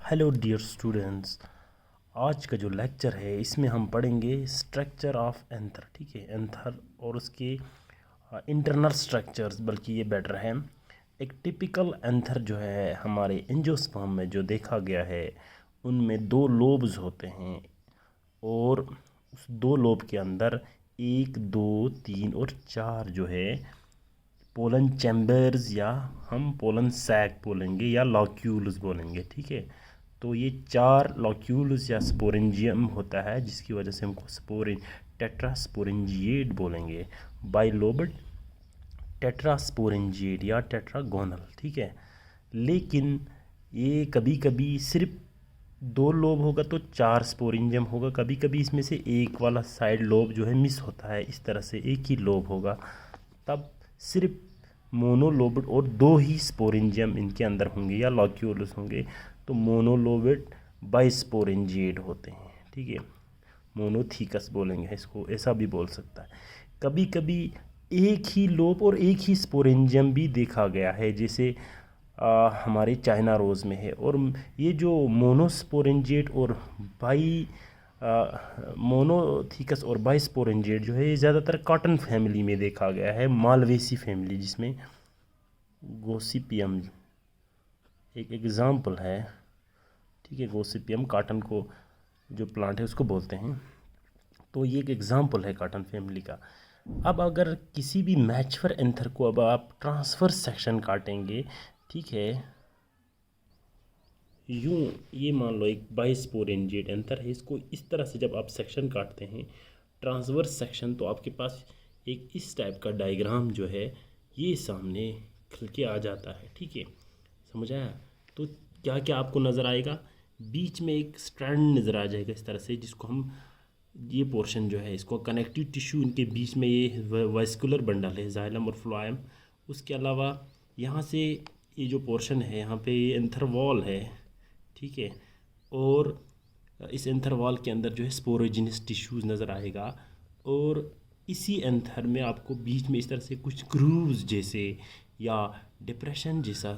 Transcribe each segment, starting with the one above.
Hello dear students. आज का जो लेक्चर है इसमें हम पढ़ेंगे स्ट्रक्चर ऑफ एंथर। ठीक है, एंथर और उसके इंटरनल स्ट्रक्चर्स, बल्कि ये बेटर है। एक टिपिकल एंथर जो है हमारे एंजियोस्पर्म में जो देखा गया है उनमें दो लोब्स होते हैं और उस दो लोब के अंदर 1, 2, 3 और 4 जो है पोलन चैम्बर्स, या हम पोलन सैक बोलेंगे या लॉक्यूल्स बोलेंगे। ठीक है, तो ये 4 लॉक्यूल्स या स्पोरेंजियम होता है जिसकी वजह से हमको टेट्रास्पोरेंजिएट बोलेंगे। बाइलोब्ड टेट्रास्पोरेंजिएट या टेट्रागोनल। ठीक है, लेकिन ये कभी कभी सिर्फ 2 लोब होगा तो 4 स्पोरेंजियम होगा, कभी कभी इसमें से एक वाला साइड लोब जो है मिस होता है, इस तरह से एक ही लोब होगा, तब सिर्फ मोनोलोब्ड और 2 ही स्पोरेंजियम इनके अंदर होंगे या लॉक्यूल्स होंगे, तो मोनोलोब्ड बाइस्पोरेंजिएट होते हैं। ठीक है, मोनोथीकस बोलेंगे इसको, ऐसा भी बोल सकता है। कभी कभी एक ही लोब और एक ही स्पोरेंजियम भी देखा गया है, जैसे हमारे चाइना रोज़ में है। और ये जो मोनोस्पोरेंजिएट और बाई मोनोथीकस और बाइस्पोरेंजिएट जो है ये ज़्यादातर कॉटन फैमिली में देखा गया है, मालवेसी फैमिली, जिसमें गोसिपियम एक एग्ज़ाम्पल है। ठीक है, गोसिपियम काटन को जो प्लांट है उसको बोलते हैं, तो ये एक एग्ज़ाम्पल है काटन फैमिली का। अब अगर किसी भी मैच्योर एंथर को अब आप ट्रांसफर सेक्शन काटेंगे, ठीक है, यूँ ये मान लो एक बाइस्पोरेंजिएट एंथर है, इसको इस तरह से जब आप सेक्शन काटते हैं ट्रांसवर्स सेक्शन, तो आपके पास एक इस टाइप का डायग्राम जो है ये सामने खिल के आ जाता है। ठीक है, समझ आया? तो क्या क्या आपको नज़र आएगा, बीच में एक स्ट्रैंड नज़र आ जाएगा इस तरह से, जिसको हम ये पोर्शन जो है इसको कनेक्टिव टिश्यू, इनके बीच में ये वेस्कुलर बंडल है, जाइलम और फ्लोएम। उसके अलावा यहाँ से ये जो पोर्शन है यहाँ पे ये एंथर वॉल है। ठीक है, और इस एंथर वॉल के अंदर जो है स्पोरोजिनस टिश्यूज़ नज़र आएगा, और इसी एंथर में आपको बीच में इस तरह से कुछ ग्रूव्स जैसे या डिप्रेशन जैसा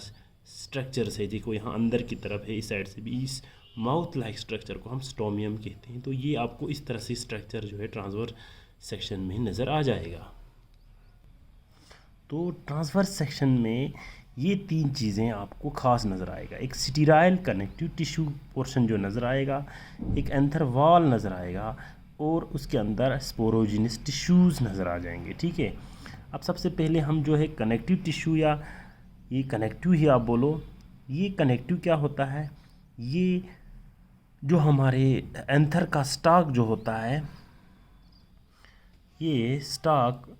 स्ट्रक्चर है, देखो यहाँ अंदर की तरफ है, इस साइड से भी, इस माउथ लाइक स्ट्रक्चर को हम स्टोमियम कहते हैं। तो ये आपको इस तरह से स्ट्रक्चर जो है ट्रांसवर्स सेक्शन में नज़र आ जाएगा। तो ट्रांसवर्स सेक्शन में ये 3 चीज़ें आपको खास नज़र आएगा, एक स्टीराइल कनेक्टिव टिश्यू पोर्शन जो नज़र आएगा, एक एंथर वॉल नज़र आएगा, और उसके अंदर स्पोरोजिनस टिश्यूज़ नज़र आ जाएंगे। ठीक है, अब सबसे पहले हम जो है कनेक्टिव टिश्यू, या ये कनेक्टिव ही आप बोलो, ये कनेक्टिव क्या होता है, ये जो हमारे एंथर का स्टॉक जो होता है, ये स्टॉक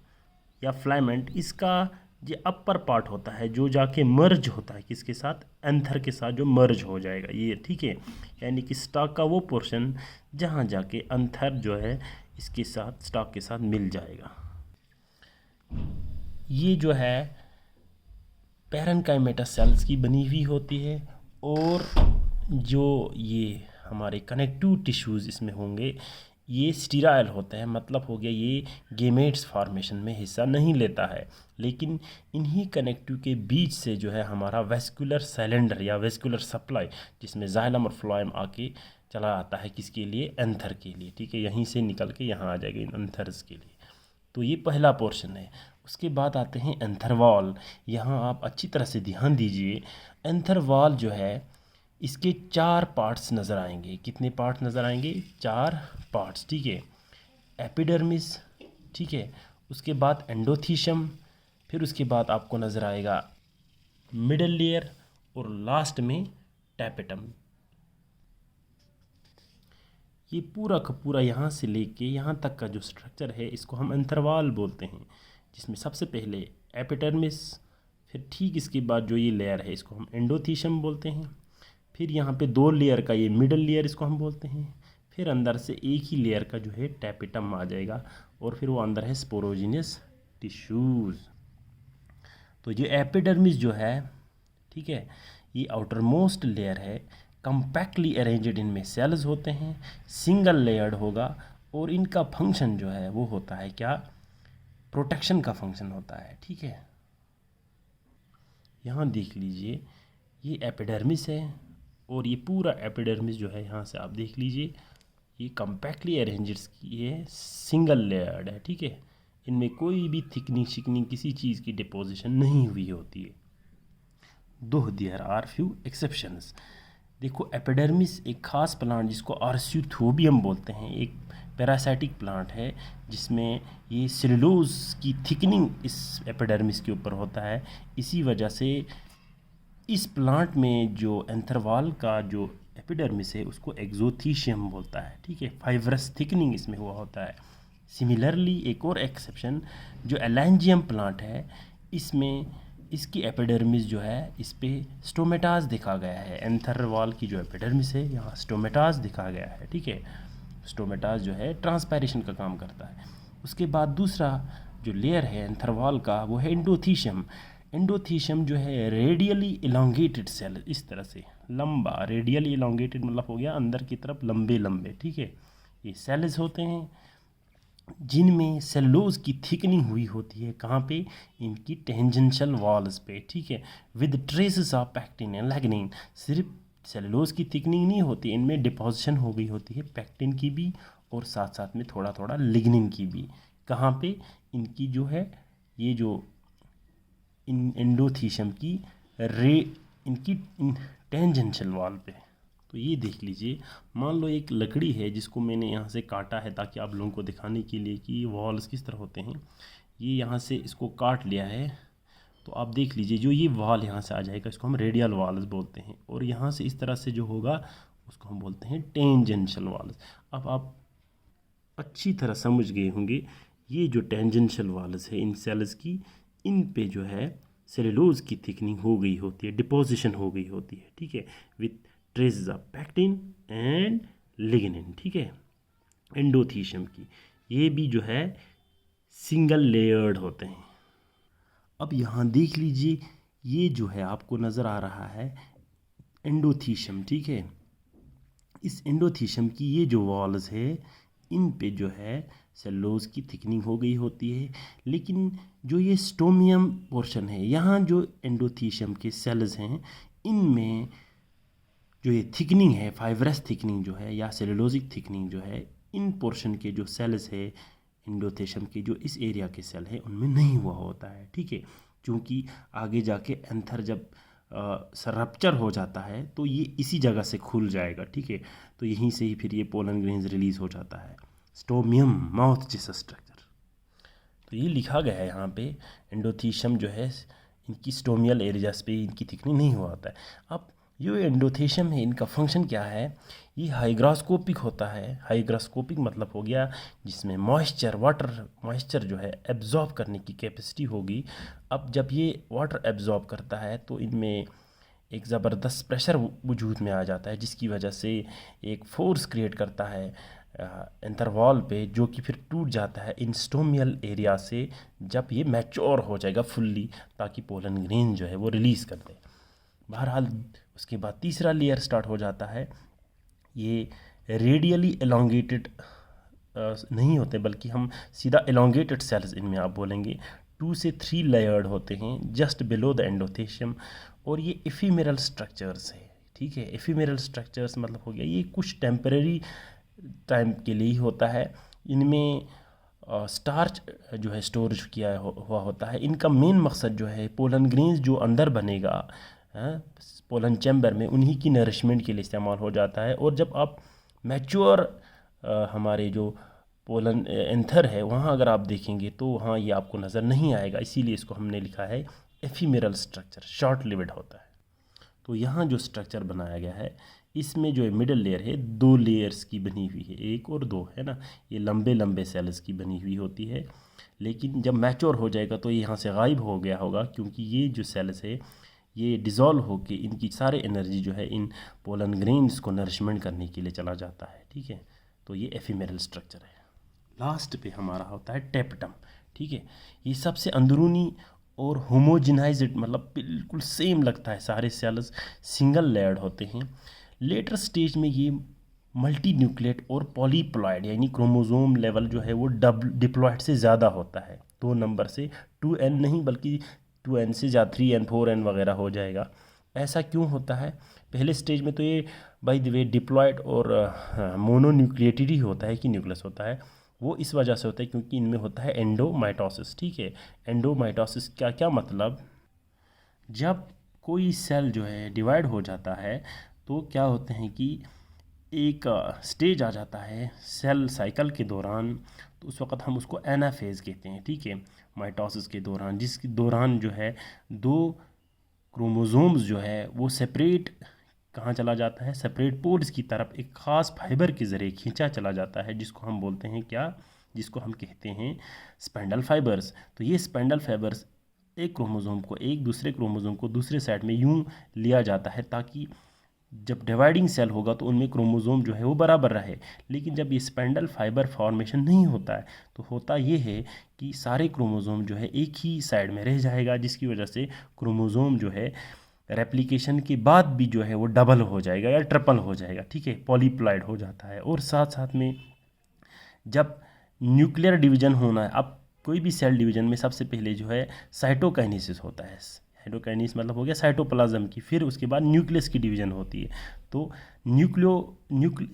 या फ्लामेंट, इसका ये अपर पार्ट होता है जो जाके मर्ज होता है किसके साथ, एंथर के साथ, जो मर्ज हो जाएगा ये। ठीक है, यानी कि स्टॉक का वो पोर्शन जहाँ जाके एंथर जो है इसके साथ, स्टॉक के साथ मिल जाएगा। ये जो है पैरेन्काइमेटा सेल्स की बनी हुई होती है, और जो ये हमारे कनेक्टिव टिश्यूज़ इसमें होंगे ये स्टीराइल होते हैं, मतलब हो गया ये गेमेट्स फॉर्मेशन में हिस्सा नहीं लेता है, लेकिन इन्हीं कनेक्टिव के बीच से जो है हमारा वेस्कुलर सिलेंडर या वेस्कुलर सप्लाई, जिसमें जाइलम और फ्लोएम आके चला आता है, किसके लिए, एंथर के लिए। ठीक है, यहीं से निकल के यहाँ आ जाएगा इन एंथर्स के लिए। तो ये पहला पोर्शन है। उसके बाद आते हैं एंथर वॉल। यहाँ आप अच्छी तरह से ध्यान दीजिए, एंथर वॉल जो है इसके 4 पार्ट्स नज़र आएंगे। कितने पार्ट्स नज़र आएंगे, 4 पार्ट्स। ठीक है, एपिडर्मिस, ठीक है, उसके बाद एंडोथीशम, फिर उसके बाद आपको नज़र आएगा मिडल लेयर, और लास्ट में टैपेटम। ये पूरा का पूरा यहाँ से लेके यहाँ तक का जो स्ट्रक्चर है इसको हम एंथर वॉल बोलते हैं, जिसमें सबसे पहले एपिडर्मिस, फिर ठीक इसके बाद जो ये लेयर है इसको हम एंडोथीशम बोलते हैं, फिर यहाँ पे 2 लेयर का ये मिडल लेयर इसको हम बोलते हैं, फिर अंदर से एक ही लेयर का जो है टैपेटम आ जाएगा, और फिर वो अंदर है स्पोरोजिनस टिश्यूज़। तो ये एपिडर्मिस जो है, ठीक है, ये आउटर मोस्ट लेयर है, कम्पैक्टली अरेंज्ड, इनमें सेल्स होते हैं, सिंगल लेयर्ड होगा, और इनका फंक्शन जो है वो होता है क्या, प्रोटेक्शन का फंक्शन होता है। ठीक है, यहाँ देख लीजिए ये एपिडर्मिस है, और ये पूरा एपिडर्मिस जो है यहाँ से आप देख लीजिए, ये कम्पैक्टली अरेंज्ड की ये सिंगल लेयर्ड है, ठीक है। इनमें कोई भी थिकनिंग शिकनिंग किसी चीज़ की डिपोजिशन नहीं हुई होती है। दो देयर आर फ्यू एक्सेप्शंस। देखो एपिडर्मिस एक ख़ास प्लांट जिसको आर्स्यूथोबियम बोलते हैं, एक पैरासाइटिक प्लांट है जिसमें ये सेलुलोज की थिकनिंग इस एपिडर्मिस के ऊपर होता है। इसी वजह से इस प्लांट में जो एंथरवाल का जो एपिडर्मिस है उसको एक्सोथीशियम बोलता है, ठीक है। फाइब्रस थिकनिंग इसमें हुआ होता है। सिमिलरली एक और एक्सेप्शन जो एलैंजियम प्लांट है, इसमें इसकी एपिडर्मिस जो है इस पे स्टोमेटास दिखा गया है। एंथरवाल की जो एपिडर्मिस है यहाँ स्टोमेटास दिखा गया है, ठीक है। स्टोमेटास जो है ट्रांसपैरेशन का काम करता है। उसके बाद दूसरा जो लेयर है एंथरवाल का वो है एंडोथीशियम। एंडोथीशियम जो है रेडियली इलोंगेटेड सेल, इस तरह से लंबा, रेडियली इलोंगेटेड मतलब हो गया अंदर की तरफ लंबे लंबे, ठीक है। ये सेल्स होते हैं जिनमें सेलुलोज की थिकनिंग हुई होती है। कहाँ पे? इनकी टेंजेंशियल वॉल्स पे, ठीक है। With traces of pectin and lignin. सिर्फ सेलुलोज की थिकनिंग नहीं होती, इनमें डिपोजिशन हो गई होती है पैक्टिन की भी और साथ साथ में थोड़ा थोड़ा लिग्निन की भी। कहाँ पे? इनकी जो है ये जो इन एंडोथीशियम की इनकी टेंजेंशियल वॉल पे। तो ये देख लीजिए, मान लो एक लकड़ी है जिसको मैंने यहाँ से काटा है ताकि आप लोगों को दिखाने के लिए कि वॉल्स किस तरह होते हैं। ये यहाँ से इसको काट लिया है तो आप देख लीजिए जो ये वॉल यहाँ से आ जाएगा इसको हम रेडियल वॉल्स बोलते हैं, और यहाँ से इस तरह से जो होगा उसको हम बोलते हैं टेंजेंशियल वॉल्स। अब आप अच्छी तरह समझ गए होंगे ये जो टेंजेंशियल वॉल्स है इन सेल्स की, इन पे जो है सेलुलोज की थिकनिंग हो गई होती है, डिपोजिशन हो गई होती है, ठीक है, with traces of pectin and lignin, ठीक है। एंडोथीशियम की ये भी जो है सिंगल लेयर्ड होते हैं। अब यहाँ देख लीजिए ये जो है आपको नज़र आ रहा है एंडोथीशियम, ठीक है। इस एंडोथीशियम की ये जो वॉल्स है इन पे जो है सेलुलोज की थिकनिंग हो गई होती है, लेकिन जो ये स्टोमियम पोर्शन है यहाँ जो एंडोथीशियम के सेल्स हैं इनमें जो ये थिकनिंग है, फाइब्रस थिकनिंग जो है या सेलुलोजिक थिकनिंग जो है, इन पोर्शन के जो सेल्स है एंडोथीशियम के जो इस एरिया के सेल है उनमें नहीं हुआ होता है, ठीक है। क्योंकि आगे जाके एंथर जब रप्चर हो जाता है तो ये इसी जगह से खुल जाएगा, ठीक है। तो यहीं से ही फिर ये पोलन ग्रेन्स रिलीज हो जाता है। स्टोमियम माउथ जैसा स्ट्रक्चर, तो ये लिखा गया है यहाँ पे एंडोथीशियम जो है इनकी स्टोमियल एरियाज पे इनकी थिकनिंग नहीं हुआ होता है। अब जो एंडोथीशियम है इनका फंक्शन क्या है? ये हाइग्रोस्कोपिक होता है। हाइग्रोस्कोपिक मतलब हो गया जिसमें मॉइस्चर, वाटर मॉइस्चर जो है एब्जॉर्ब करने की कैपेसिटी होगी। अब जब ये वाटर एब्जॉर्ब करता है तो इनमें एक ज़बरदस्त प्रेशर वजूद में आ जाता है जिसकी वजह से एक फोर्स क्रिएट करता है एंथरवॉल पे, जो कि फिर टूट जाता है इन स्टोमियल एरिया से जब ये मैच्योर हो जाएगा फुल्ली, ताकि पोलन ग्रेन जो है वो रिलीज़ कर दे। बहरहाल उसके बाद तीसरा लेयर स्टार्ट हो जाता है। ये रेडियली एलोंगेटेड नहीं होते बल्कि हम सीधा एलोंगेटेड सेल्स इनमें आप बोलेंगे 2 से 3 लेयर्ड होते हैं जस्ट बिलो द एंडोथीशियम, और ये एफीमेरल स्ट्रक्चर्स है, ठीक है। एफीमेरल स्ट्रक्चर्स मतलब हो गया ये कुछ टेम्परेरी टाइम के लिए ही होता है। इनमें स्टार्च जो है स्टोरेज किया हुआ होता है। इनका मेन मकसद जो है पोलन ग्रेन्स जो अंदर बनेगा पोलन चैम्बर में उन्हीं की नरिशमेंट के लिए इस्तेमाल हो जाता है। और जब आप मैच्योर हमारे जो पोलन एंथर है वहाँ अगर आप देखेंगे तो वहाँ ये आपको नज़र नहीं आएगा, इसीलिए इसको हमने लिखा है एफीमेरल स्ट्रक्चर, शॉर्ट लिव्ड होता है। तो यहाँ जो स्ट्रक्चर बनाया गया है इसमें जो मिडल लेयर है 2 लेयर्स की बनी हुई है, 1 और 2 है ना। ये लंबे लंबे सेल्स की बनी हुई होती है, लेकिन जब मैच्योर हो जाएगा तो ये यहाँ से गायब हो गया होगा क्योंकि ये जो सेल्स है ये डिज़ोल्व होके इनकी सारे एनर्जी जो है इन पोलन ग्रेन्स को नरिशमेंट करने के लिए चला जाता है, ठीक है। तो ये एफीमेरल स्ट्रक्चर है। लास्ट पे हमारा होता है टेपटम, ठीक है। ये सबसे अंदरूनी और होमोजेनाइज्ड मतलब बिल्कुल सेम लगता है, सारे सेल्स सिंगल लेयर्ड होते हैं। लेटर स्टेज में ये मल्टी न्यूक्लिएट और पॉलीप्लॉइड यानी क्रोमोसोम लेवल जो है वो डबल डिप्लॉइड से ज़्यादा होता है, 2 नंबर से 2n नहीं बल्कि 2n से ज़्यादा 3n 4n वगैरह हो जाएगा। ऐसा क्यों होता है? पहले स्टेज में तो ये बाय द वे डिप्लॉयड और मोनोन्यूक्लिएटेड ही होता है कि न्यूक्लियस होता है। वो इस वजह से होता है क्योंकि इनमें होता है एंडोमाइटोसिस। ठीक है, एंडोमाइटोसिस क्या क्या मतलब, जब कोई सेल जो है डिवाइड हो जाता है तो क्या होते हैं कि एक स्टेज आ जाता है सेल साइकिल के दौरान, तो उस वक़्त हम उसको एनाफेज कहते हैं। ठीक है, माइटोसिस के दौरान, जिसके दौरान जो है दो क्रोमोसोम्स जो है वो सेपरेट कहाँ चला जाता है, सेपरेट पोल्स की तरफ एक ख़ास फाइबर के ज़रिए खींचा चला जाता है, जिसको हम बोलते हैं क्या, जिसको हम कहते हैं स्पेंडल फाइबर्स। तो ये स्पेंडल फाइबर्स एक क्रोमोसोम को एक दूसरे क्रोमोसोम को दूसरे साइड में यूं लिया जाता है ताकि जब डिवाइडिंग सेल होगा तो उनमें क्रोमोसोम जो है वो बराबर रहे। लेकिन जब ये स्पेंडल फाइबर फॉर्मेशन नहीं होता है तो होता ये है कि सारे क्रोमोसोम जो है एक ही साइड में रह जाएगा, जिसकी वजह से क्रोमोसोम जो है रेप्लिकेशन के बाद भी जो है वो डबल हो जाएगा या ट्रिपल हो जाएगा। ठीक है, पॉलीप्लॉइड हो जाता है। और साथ साथ में जब न्यूक्लियर डिवीजन होना है, अब कोई भी सेल डिवीजन में सबसे पहले जो है साइटोकाइनेसिस होता है। साइटोकाइनेसिस मतलब हो गया साइटोप्लाज्म की, फिर उसके बाद न्यूक्लियस की डिवीजन होती है। तो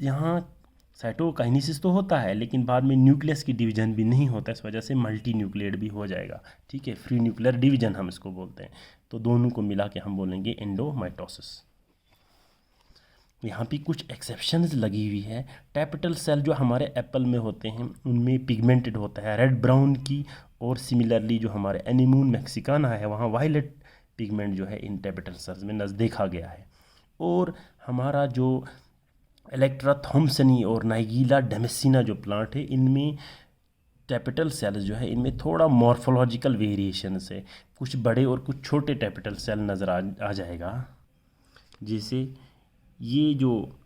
यहाँ साइटोकाइनेसिस तो होता है लेकिन बाद में न्यूक्लियस की डिवीजन भी नहीं होता, इस वजह से मल्टी न्यूक्लियेट भी हो जाएगा। ठीक है, फ्री न्यूक्लियर डिवीजन हम इसको बोलते हैं। तो दोनों को मिला के हम बोलेंगे एंडोमाइटोसिस। यहाँ पे कुछ एक्सेप्शंस लगी हुई है। टैपिटल सेल जो हमारे एप्पल में होते हैं उनमें पिगमेंटेड होता है रेड ब्राउन की, और सिमिलरली जो हमारे एनीमून मैक्सिकाना है वहाँ वायलेट पिगमेंट जो है इन टैपिटल सेल्स में देखा गया है। और हमारा जो इलेक्ट्रा थॉम्सनी और नाइगीला डेमेसिना जो प्लांट है इनमें टैपिटल सेल्स जो है इनमें थोड़ा मॉर्फोलॉजिकल वेरिएशन है, कुछ बड़े और कुछ छोटे टैपिटल सेल नज़र आ जाएगा। जैसे ये जो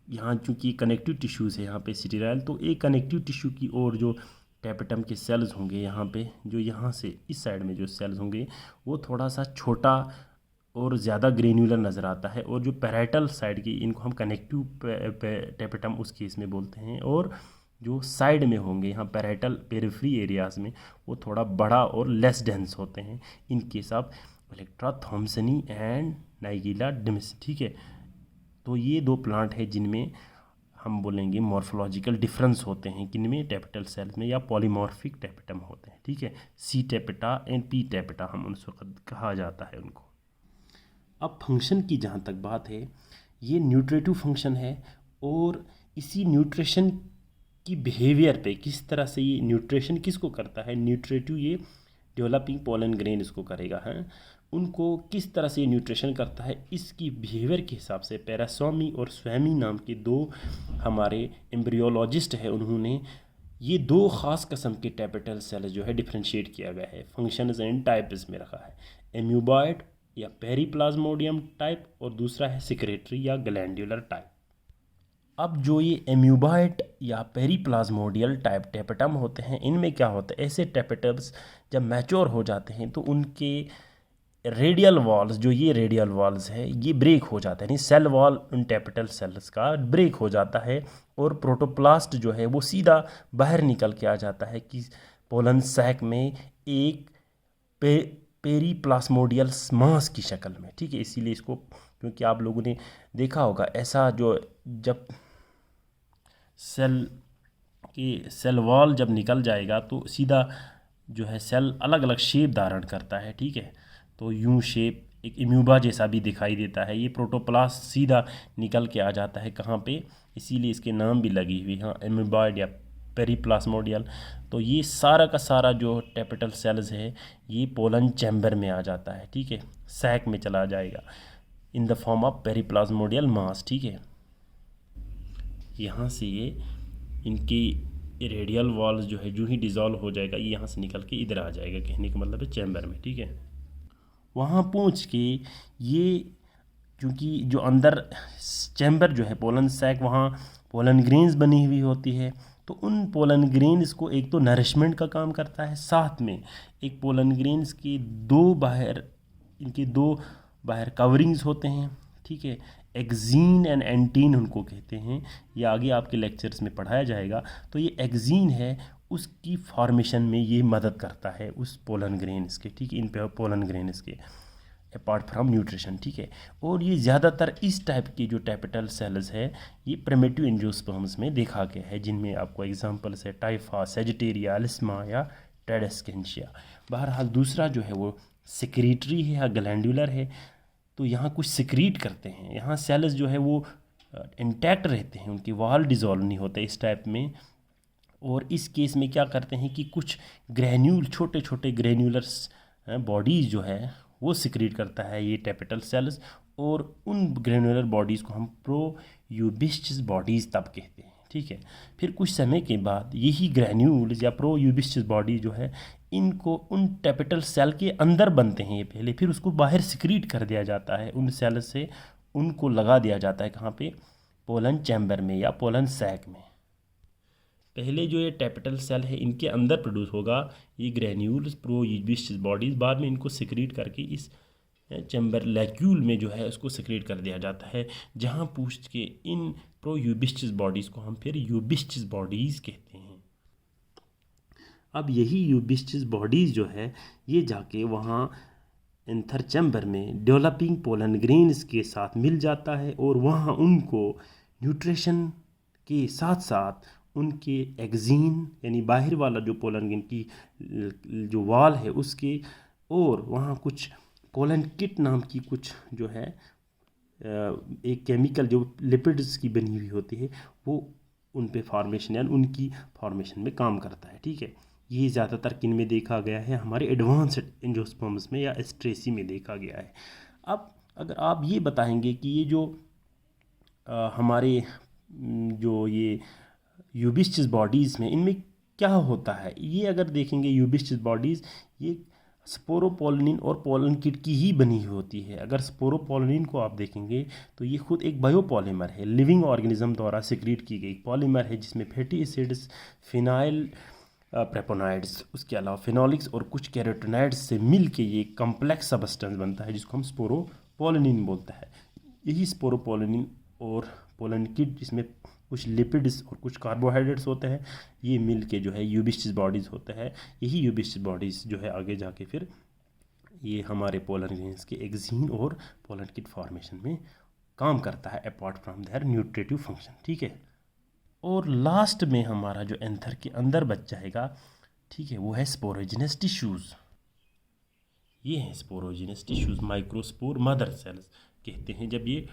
यहाँ चूँकि कनेक्टिव टिश्यूज़ है यहाँ पे सिटीराइल, तो एक कनेक्टिव टिश्यू की और जो टैपेटम के सेल्स होंगे यहाँ पे, जो यहाँ से इस साइड में जो सेल्स होंगे वो थोड़ा सा छोटा और ज़्यादा ग्रेन्युलर नज़र आता है। और जो पैराइटल साइड की इनको हम कनेक्टिव टैपेटम उस केस में बोलते हैं। और जो साइड में होंगे यहाँ पैराइटल पेरिफेरी एरियाज़ में वो थोड़ा बड़ा और लेस डेंस होते हैं। In case of electra thomsoni and nigella damascena. ठीक है, तो ये दो प्लांट है जिनमें हम बोलेंगे मॉर्फोलॉजिकल डिफरेंस होते हैं, किनमें टैपिटल सेल्स में, या पॉलीमॉर्फिक टैपेटम होते हैं। ठीक है, सी टैपेटा एंड पी टैपेटा हम उस वक्त कहा जाता है उनको। अब फंक्शन की जहाँ तक बात है, ये न्यूट्रेटिव फंक्शन है और इसी न्यूट्रिशन की बिहेवियर पे किस तरह से ये न्यूट्रिशन किसको करता है, न्यूट्रेटिव ये डेवलपिंग पोलन ग्रेन इसको करेगा है, उनको किस तरह से न्यूट्रिशन करता है इसकी बिहेवियर के हिसाब से पैरासोमी और स्वैमी नाम के दो हमारे एम्ब्रियोलॉजिस्ट हैं, उन्होंने ये दो ख़ास किस्म के टैपिटल सेल जो है डिफ्रेंशिएट किया गया है, फंक्शंस एंड टाइप इसमें रखा है। एम्यूबॉइड या पेरीप्लाज्मोडियम टाइप और दूसरा है सिक्रेटरी या ग्लैंडुलर टाइप। अब जो ये एम्यूबॉइड या पेरीप्लाज्मोडियल टाइप टैपेटम होते हैं इनमें क्या होता है, ऐसे टैपेटम्स जब मैच्योर हो जाते हैं तो उनके रेडियल वॉल्स, जो ये रेडियल वॉल्स है ये ब्रेक हो जाता है, यानी सेल वॉल उन टैपिटल सेल्स का ब्रेक हो जाता है और प्रोटोप्लास्ट जो है वो सीधा बाहर निकल के आ जाता है कि पोलन सैक में एक पेरीप्लाज्मोडियल मास की शक्ल में। ठीक है, इसीलिए इसको, क्योंकि आप लोगों ने देखा होगा ऐसा जो जब सेल वॉल जब निकल जाएगा तो सीधा जो है सेल अलग अलग शेप धारण करता है। ठीक है, तो यूं शेप एक इम्यूबा जैसा भी दिखाई देता है। ये प्रोटोप्लास्ट सीधा निकल के आ जाता है कहाँ पे, इसीलिए इसके नाम भी लगी हुई हाँ, एम्यूबॉइड या पेरीप्लाज्मोडियल। तो ये सारा का सारा जो टैपिटल सेल्स है ये पोलन चैम्बर में आ जाता है। ठीक है, सैक में चला जाएगा इन द फॉर्म ऑफ पेरीप्लाज्मोडियल मास। ठीक है, यहाँ से ये इनकी रेडियल वॉल्स जो है जो ही डिज़ोल्व हो जाएगा ये यहाँ से निकल के इधर आ जाएगा, कहने का मतलब है चैम्बर में। ठीक है, वहाँ पहुँच के ये क्योंकि जो अंदर चैम्बर जो है पोलन सैक, वहाँ पोलन ग्रेन्स बनी हुई होती है, तो उन पोलन ग्रेन्स को एक तो नरिशमेंट का काम करता है, साथ में एक पोलन ग्रेन्स की दो बाहर कवरिंग्स होते हैं। ठीक है, एक्जीन एंड एंटीन उनको कहते हैं, ये आगे आपके लेक्चर्स में पढ़ाया जाएगा। तो ये एक्जीन है उसकी फॉर्मेशन में ये मदद करता है उस पोलन ग्रेन्स के। ठीक है, इन पे पोलन ग्रेन्स के अपार्ट फ्रॉम न्यूट्रिशन, ठीक है। और ये ज़्यादातर इस टाइप की जो टैपेटल सेल्स है ये प्रिमिटिव एंजियोस्पर्म्स में देखा गया है, जिनमें आपको एग्जांपल्स है टाइफा, सेजिटेरिया, लिस्मा या टेडेस्केंशिया। बहरहाल दूसरा जो है वो सिक्रीटरी है या ग्लैंडुलर है, तो यहाँ कुछ सिक्रीट करते हैं। यहाँ सेल्स जो है वो इंटैक्ट रहते हैं, उनकी वॉल डिज़ोल्व नहीं होते इस टाइप में। और इस केस में क्या करते हैं कि कुछ ग्रैन्यूल, छोटे छोटे ग्रैन्यूलर्स बॉडीज़ जो है वो सिक्रीट करता है ये टैपेटल सेल्स, और उन ग्रैन्युलर बॉडीज़ को हम प्रोयूबिस्चिस बॉडीज़ तब कहते हैं, ठीक है। फिर कुछ समय के बाद यही ग्रैन्यूल्स या प्रोयूबिस्चिस बॉडी जो है इनको उन टैपेटल सेल के अंदर बनते हैं ये पहले, फिर उसको बाहर सिक्रीट कर दिया जाता है उन सेल से, उनको लगा दिया जाता है कहाँ पे, पोलन चैम्बर में या पोलन सैक में। पहले जो ये टैपेटल सेल है इनके अंदर प्रोड्यूस होगा ये ग्रैन्यूल्स प्रोयूबिस्चिस बॉडीज़, बाद में इनको सिक्रीट करके इस चैम्बर लैक्यूल में जो है उसको सिक्रीट कर दिया जाता है, जहाँ पूछ के इन प्रोयूबिस्चिस बॉडीज़ को हम फिर यूबिस्चिस बॉडीज़ कहते हैं। अब यही यूबिस्चिस बॉडीज़ जो है ये जाके वहाँ एंथर चैम्बर में डेवलपिंग पोलन ग्रेन्स के साथ मिल जाता है, और वहाँ उनको न्यूट्रिशन के साथ साथ उनके एक्जीन यानी बाहर वाला जो पोलन ग्रेन की जो वाल है उसके, और वहाँ कुछ पोलन किट नाम की कुछ जो है एक केमिकल जो लिपिड्स की बनी हुई होती है वो उन पे फॉर्मेशन यानी उनकी फॉर्मेशन में काम करता है, ठीक है। ये ज़्यादातर किन में देखा गया है, हमारे एडवांस्ड एंजियोस्पर्म्स में या एस्ट्रेसी में देखा गया है। अब अगर आप ये बताएंगे कि ये जो हमारे जो ये यूबिस्चिस बॉडीज़ में इनमें क्या होता है, ये अगर देखेंगे यूबिस्चिस बॉडीज़ ये स्पोरोपोलिन और पोलन किट की ही बनी हुई होती है। अगर स्पोरोपोलिन को आप देखेंगे तो ये खुद एक बायोपॉलीमर है, लिविंग ऑर्गेनिज्म द्वारा सिक्रीट की गई पॉलीमर है, जिसमें फैटी एसिड्स, फिनाइल प्रेपोनाइड्स, उसके अलावा फिनोलिक्स और कुछ कैरोटिनॉइड्स से मिल के ये कम्प्लेक्स सबस्टेंस बनता है जिसको हम स्पोरोपोलिन बोलता है। यही स्पोरोपोलिन और पोलन किट जिसमें कुछ लिपिड्स और कुछ कार्बोहाइड्रेट्स होते हैं ये मिल के जो है यूबिस्चिस बॉडीज़ होते हैं। यही यूबिस्चिस बॉडीज़ जो है आगे जाके फिर ये हमारे पोलन ग्रेन्स के एक्जीन और पोलन किट फॉर्मेशन में काम करता है apart from their nutritive function, ठीक है। और लास्ट में हमारा जो एंथर के अंदर बच जाएगा, ठीक है, वो है स्पोरोजिनस टिश्यूज़। ये हैं sporogenous tissues, microspore mother cells कहते हैं जब ये